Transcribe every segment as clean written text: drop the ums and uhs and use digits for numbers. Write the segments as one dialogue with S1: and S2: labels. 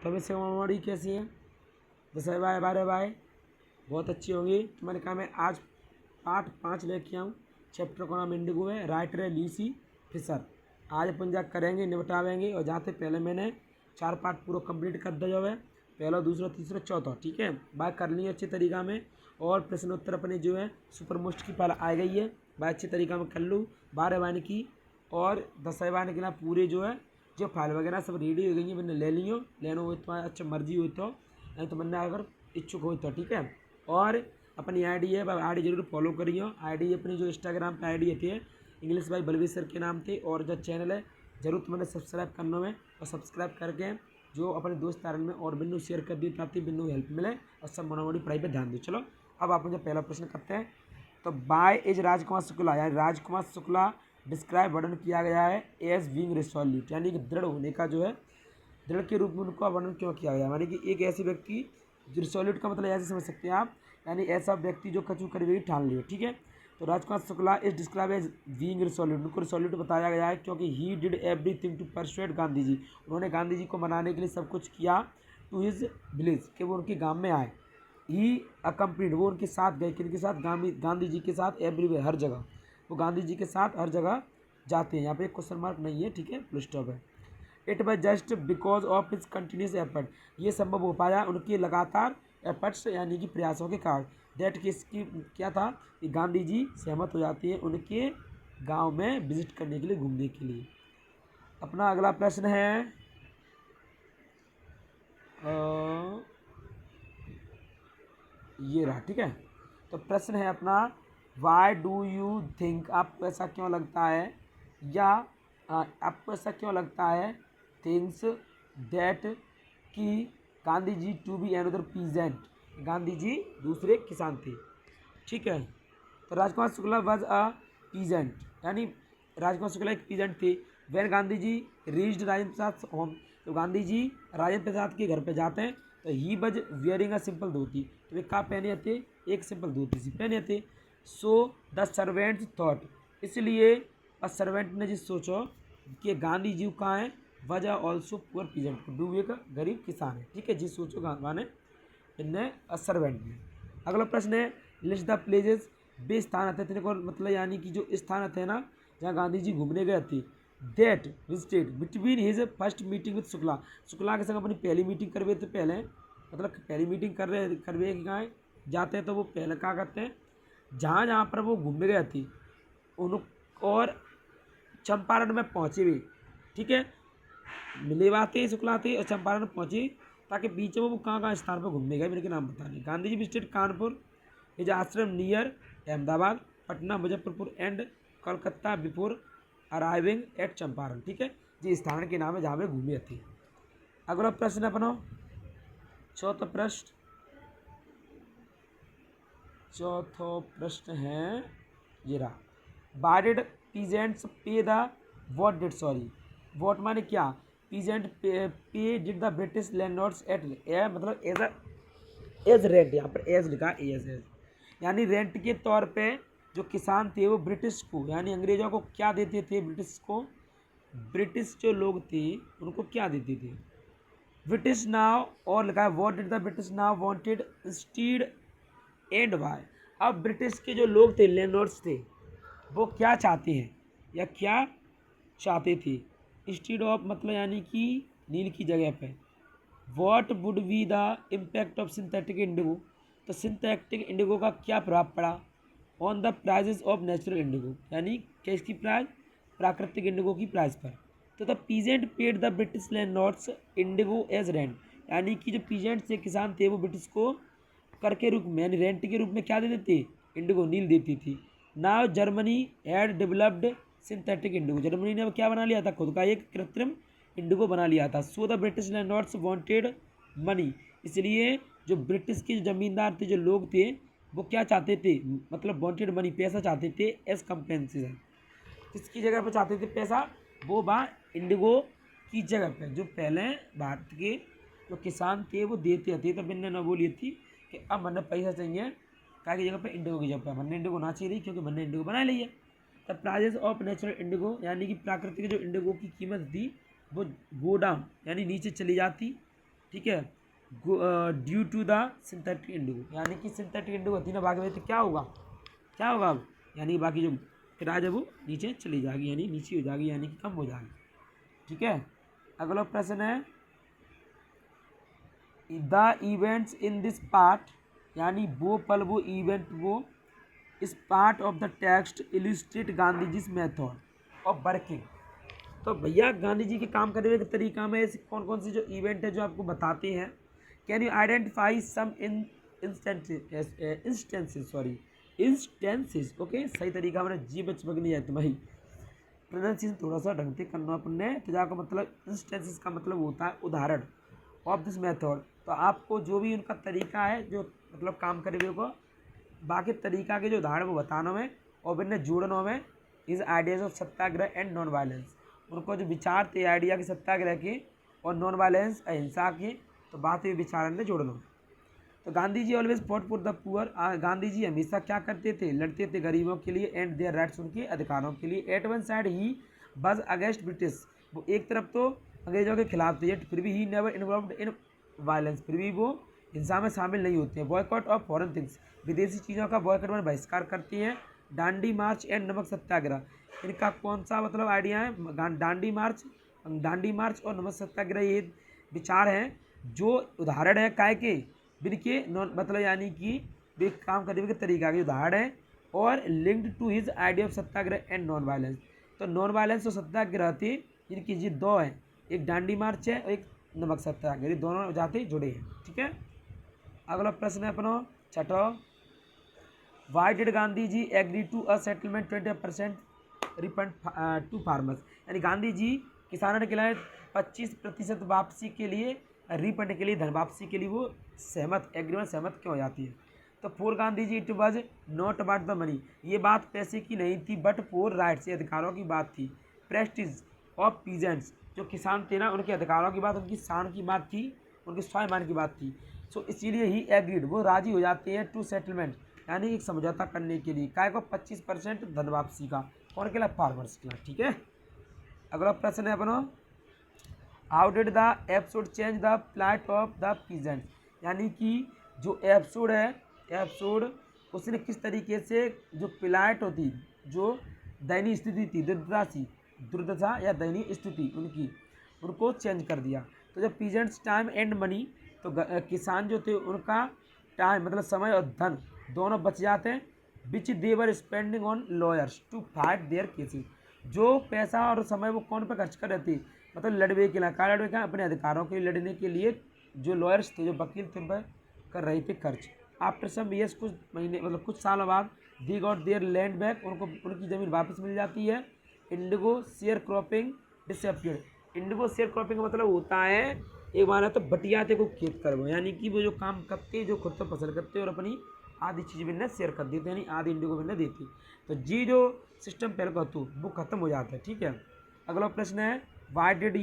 S1: तो हमें सेवाड़ी कैसी है, 10 बाय 12 बाय बहुत अच्छी होंगी। तो मैंने कहा मैं आज पार्ट 5 लेके आऊँ। चैप्टर का नाम इंडिगो है, राइटर है लूसी फिशर। आज अपन जा करेंगे, निपटावेंगे। और जाते पहले मैंने 4 पार्ट पूरा कंप्लीट कर दिया है, पहला दूसरा तीसरा चौथा, ठीक है। बात कर ली अच्छे तरीका में। और प्रश्नोत्तर अपने जो है सुपर मोस्ट की पहले आ गई है, बात अच्छी तरीका में कर लूँ। 12 बान की और 10 बान के ना पूरे जो है जो फाइल वगैरह सब रेडी हो गई है, मैंने ले लियो। लेना हो तो अच्छा मर्जी हुई तो, नहीं तो मैंने अगर इच्छुक हो तो, ठीक है। और अपनी आईडी है, आईडी जरूर फॉलो करियो। आईडी अपनी जो इंस्टाग्राम पे आईडी है इंग्लिश बाई बलवीर सर के नाम थे। और जो चैनल है जरूर तुम्हें सब्सक्राइब करना है, और सब्सक्राइब करके जो अपने दोस्त तारन में और बिन्नू शेयर कर दिए ताकि बिन्नू हेल्प मिले और सब मनोमोड़ी पढ़ाई पर ध्यान दो। चलो अब आप मुझे पहला प्रश्न करते हैं। तो बाय एज राजकुमार शुक्ला, यानी राजकुमार शुक्ला डिस्क्राइब वर्णन किया गया है एज बीइंग रिसोल्यूट, यानी कि दृढ़ होने का जो है, दृढ़ के रूप में उनका वर्णन क्यों किया गया, यानी कि एक ऐसे व्यक्ति, रिसोल्यूट का मतलब ऐसे समझ सकते हैं आप, यानी ऐसा व्यक्ति जो कचू करीबी ठान लिया, ठीक है। तो Rajkumar Shukla is describe as being resolute, उनको रिसोल्यूट बताया गया है क्योंकि he did everything to persuade Gandhi ji, उन्होंने गांधी जी को मनाने के लिए सब कुछ किया। टू हिज विलेज, कि वो उनके गांव में आए। ही अकम्पनीड, वो उनके साथ गए, किनके साथ, गांधी जी के साथ, एवरीवेयर, हर जगह, वो गांधी जी के साथ हर जगह जाते हैं। यहाँ पे क्वेश्चन मार्क नहीं है, ठीक है, फुल स्टॉप है। It was just because of his continuous effort, ये संभव हो पाया उनके लगातार एफर्ट्स यानी कि प्रयासों के कारण। दैट किसकी क्या था कि गांधी जी सहमत हो जाते हैं उनके गांव में विजिट करने के लिए, घूमने के लिए। अपना अगला प्रश्न है ये रहा, ठीक है। तो प्रश्न है अपना, वाई डू यू थिंक, आपको ऐसा क्यों लगता है, या आपको ऐसा क्यों लगता है, थिंग्स दैट कि Gandhi ji to be another peasant, Gandhi ji दूसरे किसान थे, ठीक है। तो Rajkumar Shukla was a peasant, यानी राजकुमार शुक्ला एक पीजेंट थे। When Gandhi ji reached Rajendra Prasad home, तो गांधी जी राजेंद्र प्रसाद के घर पे जाते हैं तो ही वज वियरिंग अ सिंपल धोती, तो वे क्या पहने थे, एक सिंपल धोती सी पहने थे। सो द सर्वेंट्स थॉट, इसलिए सर्वेंट ने जी सोचो कि गांधी जी कहाँ हैं, वज ऑल्सो पुअर पीजेंट, वो एक गरीब किसान है, ठीक है जी, सोचो गाने इनने सर्वेंट में। अगला प्रश्न है, लिस्ट द प्लेसेस, वे स्थान आते थे, मतलब यानी कि जो स्थान आते हैं ना जहाँ गांधी जी घूमने गए थे, that visited between his first meeting with Shukla, Shukla के संग अपनी पहली मीटिंग करवे थे पहले, मतलब पहली मीटिंग करवे कहाँ जाते हैं, तो वो पहले क्या करते हैं, जहाँ जहाँ पर वो घूमने गए थे उन, और चंपारण में पहुँचे हुए, ठीक है, मिले बातें शुक्ला थे और चंपारण पहुँचे, ताकि बीच में वो कहाँ स्थान पर घूमने गए मेरे के नाम बताने। गांधी जी विजिटेड कानपुर, हिज आश्रम near Ahmedabad, Patna, Muzaffarpur and Kolkata before arriving at Champaran, ठीक है जी, स्थान के नाम है जहाँ में घूमे थे। अगला प्रश्न अपनो चौथा प्रश्न है ये रहा, why did peasants pay the what did, sorry what माने क्या, peasant pay did the British landlords at, मतलब एज रेंट, यहाँ पर एज लिखा एज, यानी रेंट के तौर पे जो किसान थे वो ब्रिटिश को, यानी अंग्रेजों को क्या देते थे, ब्रिटिश को, ब्रिटिश जो लोग थे उनको क्या देते थे, ब्रिटिश नाउ, और लिखा है what did the British now wanted instead and why, अब ब्रिटिश के जो लोग थे, लैंडलॉर्ड्स थे, वो क्या चाहते हैं या क्या चाहते थे, इंस्टीड ऑफ मतलब यानी कि नील की जगह पे, what would be the impact of synthetic indigo, तो सिंथेटिक इंडिगो का क्या प्रभाव पड़ा, on the prices of natural indigo, यानी किसकी प्राइस, प्राकृतिक इंडिगो की प्राइस पर। तो the peasant paid the British landlords indigo as rent, यानी कि जो पीजेंट थे किसान थे वो ब्रिटिश को कर के रूप में यानी रेंट के रूप में क्या देते थे, इंडिगो नील देती थी। Now Germany had developed synthetic Indigo, Germany ने क्या बना लिया था, खुद का एक कृत्रिम इंडिगो बना लिया था। So the British landlords wanted money, इसलिए जो ब्रिटिश के जो जमींदार थे, जो लोग थे, वो क्या चाहते थे, मतलब वांटेड मनी, पैसा चाहते थे एज कंपेंसेशन, किसकी जगह पर चाहते थे पैसा, वो बा इंडिगो की जगह पर, जो पहले भारत के जो किसान थे वो देते थे, तो मैंने न बोली थी कि अब मैंने पैसा चाहिए क्या की जगह पर, इंडिगो की जगह पर, मैंने इंडिगो ना चाहिए क्योंकि मैंने इंडिगो बना लिया। The prices of natural indigo, यानी कि प्राकृतिक जो इंडिगो की कीमत थी वो गो डाउन, यानी नीचे चली जाती, ठीक है, due to the synthetic indigo, यानी कि सिंथेटिक इंडिगो होती है ना भाग में, तो क्या होगा, क्या होगा अब, यानी बाकी जो किराया है वो नीचे चली जाएगी, यानी नीचे हो जाएगी, यानी कि कम हो जाएगी। ठीक है, अगला प्रश्न है the events in this part, यानी वो पल वो इवेंट वो इस part of the text illustrate Gandhi ji method of working. तो भैया गांधी जी के काम करने के तरीका में ऐसे कौन कौन सी जो इवेंट है जो आपको बताते हैं, can you identify some in instances, sorry instances, okay सही तरीका मैंने जी बच नहीं जाए भाई, प्रोनाउंसिएशन थोड़ा सा ढंग से करना अपने, तो जाकर मतलब इंस्टेंसेस का मतलब होता है उदाहरण ऑफ दिस मेथड। तो आपको जो भी उनका तरीका है जो मतलब काम करे हुए को बाकी तरीका के जो उदाहरण वो बताना में और बिना जोड़ना में इस ideas of satyagraha and non violence, उनको जो विचार थे आइडिया के सत्याग्रह के और नॉन वायलेंस अहिंसा के, तो बात ये विचार ने जोड़ना। तो Gandhi ji always fought for the poor, Gandhi ji हमेशा क्या करते थे, लड़ते थे गरीबों के लिए एंड देयर राइट्स, उनके अधिकारों के लिए। एट वन साइड ही बज अगेंस्ट ब्रिटिश, वो एक तरफ तो अंग्रेजों के खिलाफ थे, फिर भी he never involved in violence, फिर भी वो हिंसा में शामिल नहीं होते हैं। बॉयकॉट ऑफ फॉरेन थिंग्स, विदेशी चीज़ों का बॉयकॉट में बहिष्कार करती हैं। डांडी मार्च एंड नमक सत्याग्रह, इनका कौन सा मतलब आइडिया है, डांडी मार्च और नमक सत्याग्रह ये विचार हैं जो उदाहरण है काय के बिन के नॉन मतलब यानी कि वे काम करने के तरीका के उदाहरण है और linked to his idea of satyagraha and non violence. तो नॉन वायलेंस और सत्याग्रह थी इनकी ये दो है, एक डांडी मार्च है और एक नमक सत्याग्रह, ये दोनों जाते जुड़े हैं। ठीक है, अगला प्रश्न है अपना छठा, why did Gandhi ji agree to a settlement 20% refund to farmers, यानी गांधी जी किसानों के लिए 25% वापसी के लिए रिफंड के लिए धन वापसी के लिए वो सहमत एग्रीमेंट सहमत क्यों हो जाती है। तो for Gandhi ji it was not about the money, ये बात पैसे की नहीं थी बट फॉर राइट्स, अधिकारों की बात थी। प्रेस्टीज ऑफ पीजेंट्स, जो किसान थे ना उनके अधिकारों की बात, उनकी शान की बात थी, उनके स्वाभिमान की बात थी। सो इसीलिए ही एग्रीड, वो राजी हो जाते हैं टू सेटलमेंट, यानी एक समझौता करने के लिए काय को 25% धन वापसी का, कौन के लिए, फार्मर्स के लिए। ठीक है, अगला प्रश्न है अपना, how did the episode change the plot of the peasant, यानी कि जो एपिसोड है एपिसोड उसने किस तरीके से जो प्लाट होती जो दयनीय स्थिति थी दुर्दशा या दयनीय स्थिति उनकी उनको चेंज कर दिया। तो जब पीजेंट्स टाइम एंड मनी, तो किसान जो थे उनका टाइम मतलब समय और धन दोनों बच जाते हैं, which they were spending on lawyers to fight their cases, जो पैसा और समय वो कौन पर खर्च कर रहे थे, मतलब लड़वे के लिए, क्या लड़वे का, अपने अधिकारों के लिए लड़ने के लिए जो लॉयर्स थे जो वकील थे उन पर कर रहे थे खर्च। आफ्टर सम ईयर्स, कुछ महीने मतलब कुछ साल बाद, दी गॉट देयर लैंड बैक, उनको उनकी ज़मीन वापस मिल जाती है। Indigo share cropping disappear, Indigo share cropping का मतलब होता है एक बार तो बटियाते को खेत करवो, यानी कि वो जो काम करते जो खुद तो फसल करते और अपनी आधी चीज़ बिना शेयर कर देते, यानी आधी इंडिगो बिना देती, तो जी जो सिस्टम पहले कहतू वो खत्म हो जाता है। ठीक है, अगला प्रश्न है, why did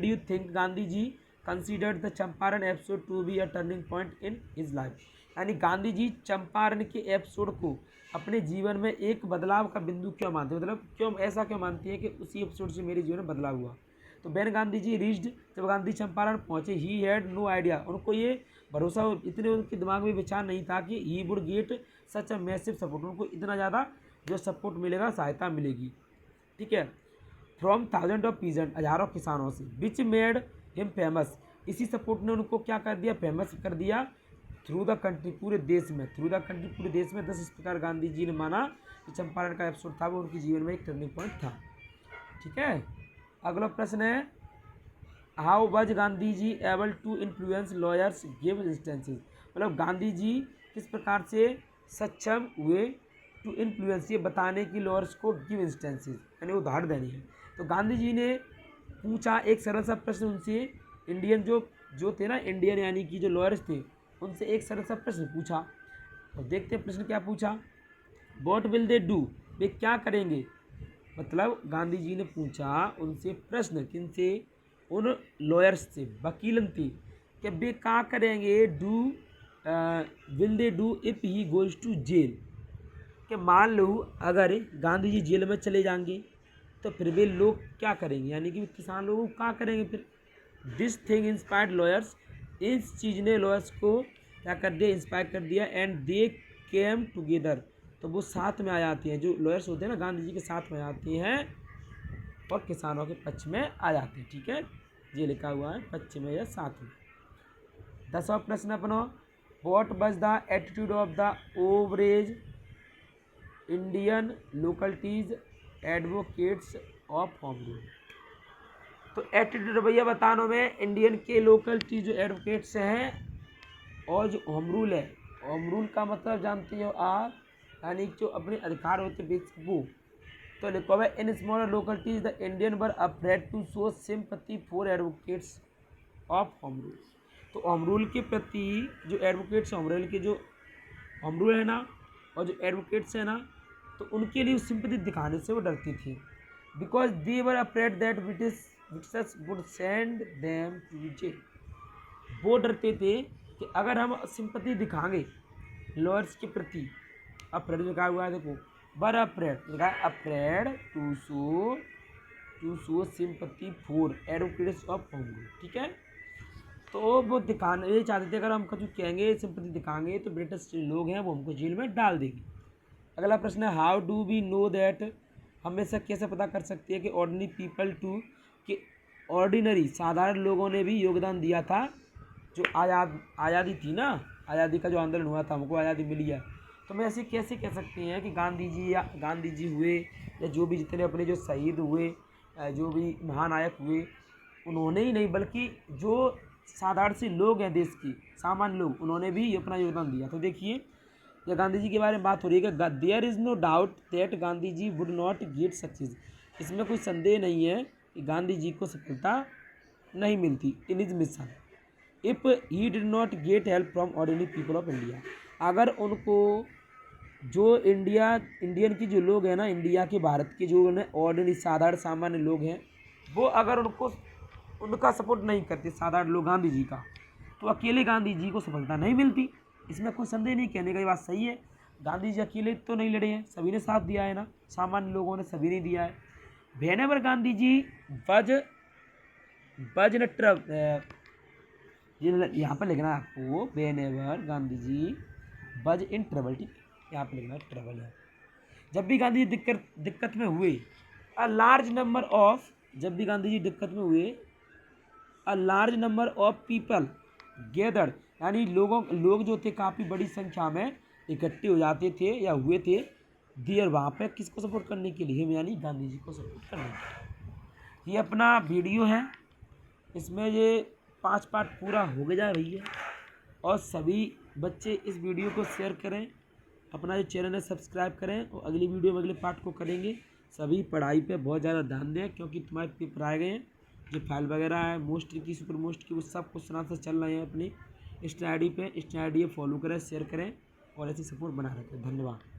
S1: you think Gandhi ji considered the Champaran episode to be a turning point in his life, यानी गांधी जी चंपारण के एपिसोड को अपने जीवन में एक बदलाव का बिंदु क्यों मानते हैं, मतलब क्यों ऐसा क्यों मानती है कि उसी एपिसोड से मेरे जीवन में बदलाव हुआ। तो बैन गांधी जी रीच्ड, जब गांधी चंपारण पहुंचे, ही हैड नो आइडिया, उनको ये भरोसा इतने उनके दिमाग में विचार नहीं था कि he would get such a massive support, उनको इतना ज़्यादा जो सपोर्ट मिलेगा सहायता मिलेगी। ठीक है, फ्रॉम थाउजेंड ऑफ पीजेंट, हजारों किसानों से, विच मेड हिम फेमस, इसी सपोर्ट ने उनको क्या कर दिया, फेमस कर दिया, थ्रू द कंट्री, पूरे देश में, थ्रू द कंट्री, पूरे देश में। 10 इस प्रकार गांधी जी ने माना कि चंपारण का एपिसोड था वो उनके जीवन में एक टर्निंग पॉइंट था। ठीक है, अगला प्रश्न है, how was Gandhi ji able to influence lawyers give instances, मतलब गांधी जी किस प्रकार से सक्षम हुए टू इन्फ्लुएंस, ये बताने की लॉयर्स को गिव इंस्टेंसेस यानी उदाहरण देनी है। तो गांधी जी ने पूछा एक सरल सा प्रश्न उनसे, इंडियन जो थे ना इंडियन यानी कि जो लॉयर्स थे उनसे एक सरल सा प्रश्न पूछा, और देखते हैं प्रश्न क्या पूछा, वॉट विल दे डू, वे क्या करेंगे, मतलब गांधी जी ने पूछा उनसे प्रश्न, किनसे, उन लॉयर्स से, वकीलन थे, कि वे क्या करेंगे, do will they do if he goes to jail, कि मान लो अगर गांधी जी जेल में चले जाएंगे तो फिर वे लोग क्या करेंगे, यानी कि किसान लोग क्या करेंगे फिर, दिस थिंग इंस्पायर्ड लॉयर्स, इस चीज़ ने लॉयर्स को क्या कर दिया, इंस्पायर कर दिया। एंड दे केम टुगेदर, तो वो साथ में आ जाती हैं, जो लॉयर्स होते हैं ना गांधी जी के साथ में आ जाती हैं और किसानों के पक्ष में आ जाते हैं। ठीक है, ये लिखा हुआ है पक्ष में या साथ में। 10वां प्रश्न अपना, what was the attitude of the average Indian localities advocates of home rule. तो एटीट्यूड भैया बतानो में इंडियन के लोकलिटीज जो एडवोकेट्स हैं और जो होम रूल है, होम रूल का मतलब जानते हो आप, यानी जो अपने अधिकार होते बेसिक वो। तो लिखो है in smaller localities the Indian were afraid to show sympathy for advocates of home rule. तो होम रूल के प्रति जो एडवोकेट्स होम रूल के जो होम रूल है ना और जो एडवोकेट्स है ना, तो उनके लिए सिंपैथी दिखाने से वो डरती थी। Because they were afraid that British would send them to jail. वो डरते थे कि अगर हम सिंपैथी दिखाएंगे लॉयर्स के प्रति, अफ्रेड लिखा हुआ है देखो, बर अफ्रेड लिखा है, afraid to show sympathy for advocates of home rule. ठीक है, तो वो दिखाने ये चाहते थे अगर हम कुछ कहेंगे सिंपैथी दिखाएंगे तो ब्रिटिश लोग हैं वो हमको जेल में डाल देंगे। अगला प्रश्न है, how do we know that, हमेशा कैसे पता कर सकते हैं कि ऑर्डिनरी पीपल टू, कि ऑर्डिनरी साधारण लोगों ने भी योगदान दिया था जो आज़ादी थी ना, आज़ादी का जो आंदोलन हुआ था, हमको आज़ादी मिली है। तो मैं ऐसे कैसे कह सकते हैं कि गांधी जी हुए या जो भी जितने अपने जो शहीद हुए, जो भी महानायक हुए, उन्होंने ही नहीं बल्कि जो साधारण से लोग हैं देश की, सामान्य लोग, उन्होंने भी अपना योगदान दिया। तो देखिए ये गांधी जी के बारे में बात हो रही है कि there is no doubt that Gandhi ji would not get success. इसमें कोई संदेह नहीं है कि गांधी जी को सफलता नहीं मिलती in his mission if he did not get help from ordinary people of India. अगर उनको जो इंडियन की जो लोग हैं ना, इंडिया के भारत के जो ऑर्डिनरी साधारण सामान्य लोग हैं, वो अगर उनका सपोर्ट नहीं करते साधारण लोग गांधी जी का, तो अकेले गांधी जी को सफलता नहीं मिलती। इसमें कोई संदेह नहीं, कहने की बात सही है। गांधी जी अकेले तो नहीं लड़े हैं, सभी ने साथ दिया है ना, सामान्य लोगों ने सभी ने दिया है। व्हेनेवर गांधी जी वज न यहाँ पर लिखना है आपको, व्हेनेवर गांधी जी वज इन ट्रबल। ठीक, यहाँ पर लिखना है ट्रबल है। जब भी गांधी जी दिक्कत में हुए, अ लार्ज नंबर ऑफ, जब भी गांधी जी दिक्कत में हुए, a large number of people gathered, यानी लोग जो थे काफ़ी बड़ी संख्या में इकट्ठे हो जाते थे या हुए थे देर, वहाँ पे किसको सपोर्ट करने के लिए, यानी गांधी जी को सपोर्ट करने के लिए। ये अपना वीडियो है, इसमें ये 5 पार्ट पूरा हो गया भैया। और सभी बच्चे इस वीडियो को शेयर करें, अपना जो चैनल है सब्सक्राइब करें, और अगली वीडियो में अगले पार्ट को करेंगे। सभी पढ़ाई पे बहुत ज़्यादा ध्यान दें, क्योंकि तुम्हारे पेपर आए गए हैं, जो फाइल वगैरह है मोस्ट की सुपर मोस्ट की, वो सब कुछ से चल रहे हैं अपनी इंस्टा आई डी पे। इंस्टा आई डी फॉलो करें, शेयर करें और ऐसी सपोर्ट बना रखें। धन्यवाद।